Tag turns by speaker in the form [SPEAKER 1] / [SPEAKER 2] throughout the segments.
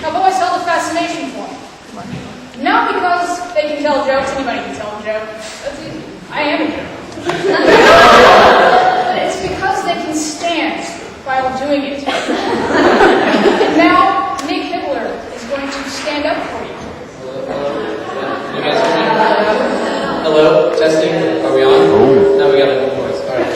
[SPEAKER 1] I've always held a fascination for them. Not because they can tell jokes, anybody can tell a joke. I am a joke. But it's because they can stand while doing it. And now, Nick Hibbler is going to stand up for you.
[SPEAKER 2] Hello? You guys hear me? Hello? Testing? Are we on?
[SPEAKER 3] Oh.
[SPEAKER 2] Now we got a good voice. Alright.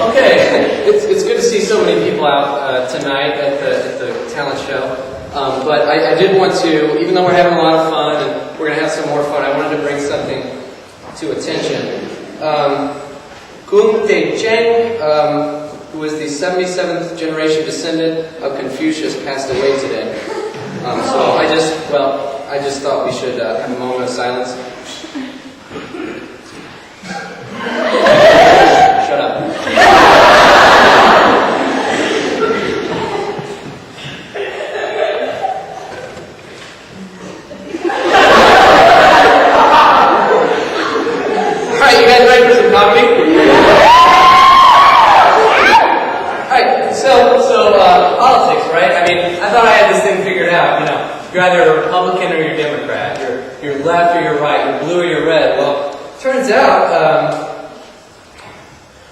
[SPEAKER 2] Okay. It's good to see so many people out tonight at the talent show. But I did want to, even though we're having a lot of fun and we're going to have some more fun, I wanted to bring something to attention. Kung Te Cheng, who was the 77th generation descendant of Confucius, passed away today. So I just thought we should have a moment of silence. Shut up. Alright, you guys ready for some comedy? Alright, so politics, right? I mean, I thought I had this thing figured out, you know. You're either a Republican or you're a Democrat. You're left or you're right. You're blue or you're red. Well, turns out,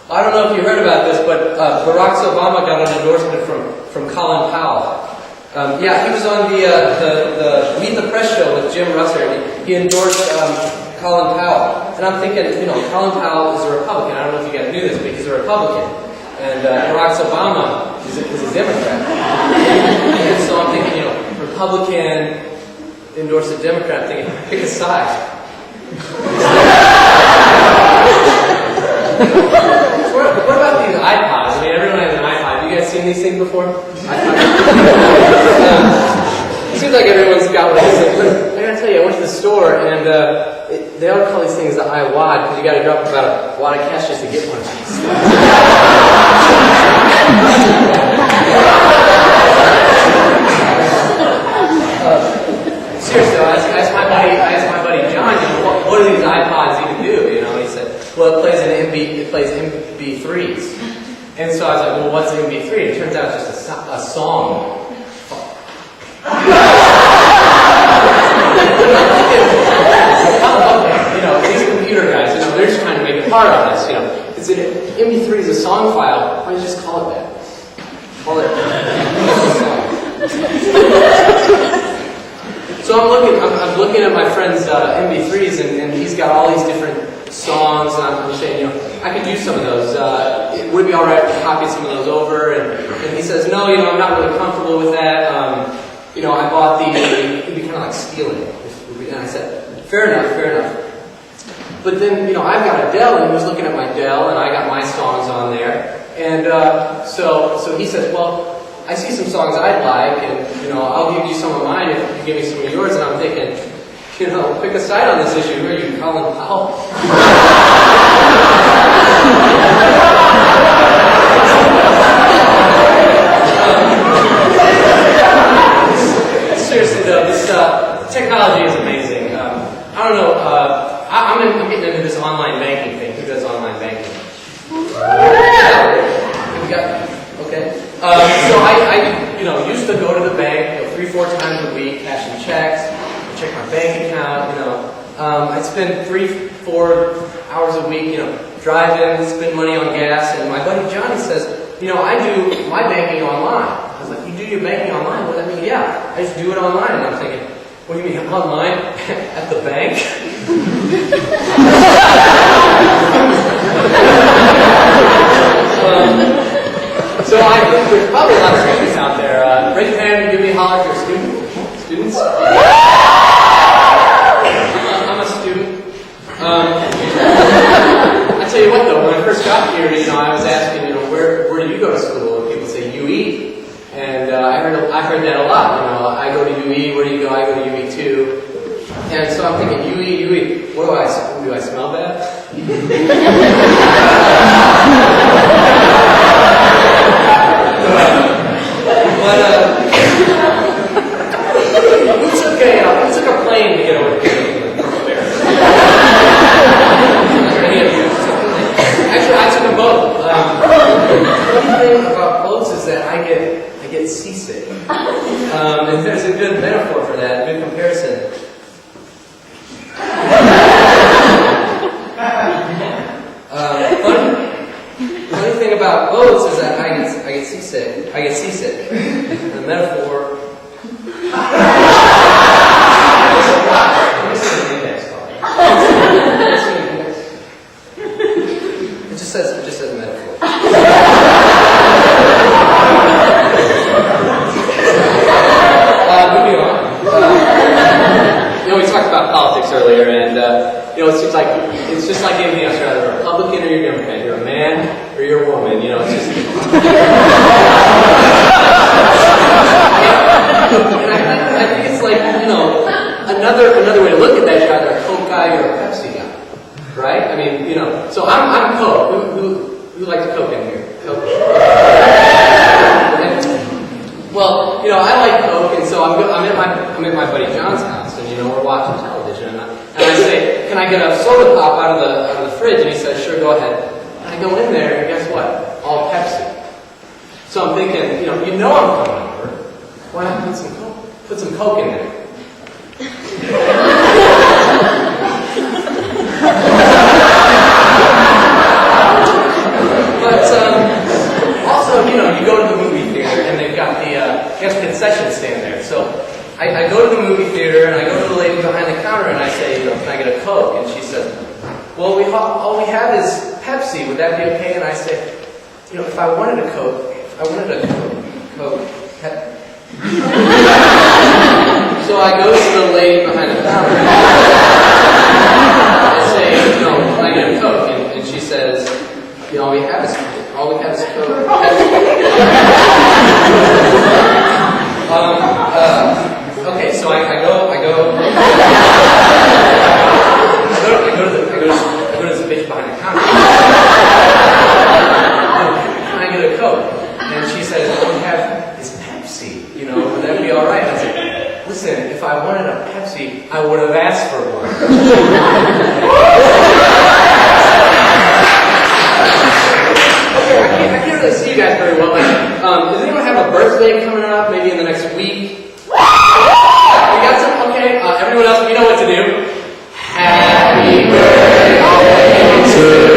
[SPEAKER 2] I don't know if you heard about this, but Barack Obama got an endorsement from Colin Powell. Yeah, he was on the Meet the Press show with Jim Russer. He endorsed Colin Powell. And I'm thinking, you know, Colin Powell is a Republican. I don't know if you guys knew this, but he's a Republican. And Barack Obama is a Democrat. And so I'm thinking, you know, Republican endorsed a Democrat. I'm thinking, pick a side. What about these iPods? I mean, everyone has an iPod. Have you guys seen these things before? It seems like everyone's got one of these things. But I gotta tell you, I went to the store and they all call these things the iWad because you gotta drop about a wad of cash just to get one of these. Seriously, I asked my buddy John, you know, what do these iPods even do? You know, he said, well, it plays MP3s. And so I was like, well, what's an MP3? And it turns out it's just a song. You know, these computer guys, you know, they're just trying to make it hard on us, you know. It's an MP3 is a song file. Why don't you just call it that? Call it. So I'm looking at my friend's MP3s, and he's got all these different songs, and I'm saying, you know, I could use some of those. Would it be all right to copy some of those over? And he says, no, you know, I'm not really comfortable with that. You know, I bought it'd be kind of like stealing. And I said, fair enough. But then, you know, I've got a Dell, and he was looking at my Dell, and I got my songs on there. And so he says, well, I see some songs I'd like, and, you know, I'll give you some of mine if you give me some of yours. And I'm thinking, you know, pick a side on this issue. Who are you, Colin Powell? Seriously though, this technology is amazing. I don't know, I'm getting into this online banking thing. Who does online banking? Okay. So I you know, used to go to the bank, you know, 3-4 times a week, cashing checks, check my bank account, you know. I'd spend 3-4 hours a week, you know, driving, spend money on gas, and my buddy Johnny says, you know, I do my banking online. I was like, you do your banking online? What does that mean? Yeah, I just do it online. And I'm thinking, what do you mean online? At the bank? So I think there's probably a lot of students out there. Raise your hand and give me a holler if you're a student. Students? I'm a student. I tell you what though, when I first got here, you know, I was asking, you know, where do you go to school? And people say UE. And I heard that a lot. You know, I go to UE, where do you go? I go to UE too. And so I'm thinking, UE, what do I smell bad? Who took a plane to get over here? Actually, I took a boat. The funny thing about boats is that I get seasick. And there's a good metaphor for that, a good comparison. Funny thing about boats is that I get seasick. I get seasick. The metaphor. It just says metaphor. Moving on. We talked about politics earlier, and it seems like it's just like anything else. You're either a Republican or you're a Democrat. You're a man or you're a woman. It's just. And I think it's like another way to look at that. You're either a Coke guy or a Pepsi guy, right? I mean, So I'm Coke. Who likes Coke in here? Coke. Well, I like Coke, and so I'm at my buddy John's house, and we're watching television, and I say, "Can I get a soda pop out of the fridge?" And he says, "Sure, go ahead." And I go in there, and guess what? All Pepsi. So I'm thinking, I'm coming over. Why not put some Coke in there? But also, you go to the movie theater, and they've got the concession stand there. So I go to the movie theater, and I go to the lady behind the counter, and I say, "Can I get a Coke?" And she says, "Well, all we have is Pepsi. Would that be okay?" And I say, "If I wanted a Coke, Coke. So I go to the lady behind the counter. I say, "Can I get a Coke?" And she says, "All we have is Coke." Okay, so I go to this bitch behind the counter. "Can I get a Coke?" And she says, "All we have is Pepsi. Would that be all right?" I said, "Listen, if I wanted a Pepsi, I would have asked for one." Okay, I can't really see you guys very well. Does anyone have a birthday coming up? Maybe in the next week? We got some. Okay. Everyone else, we know what to do. Happy birthday to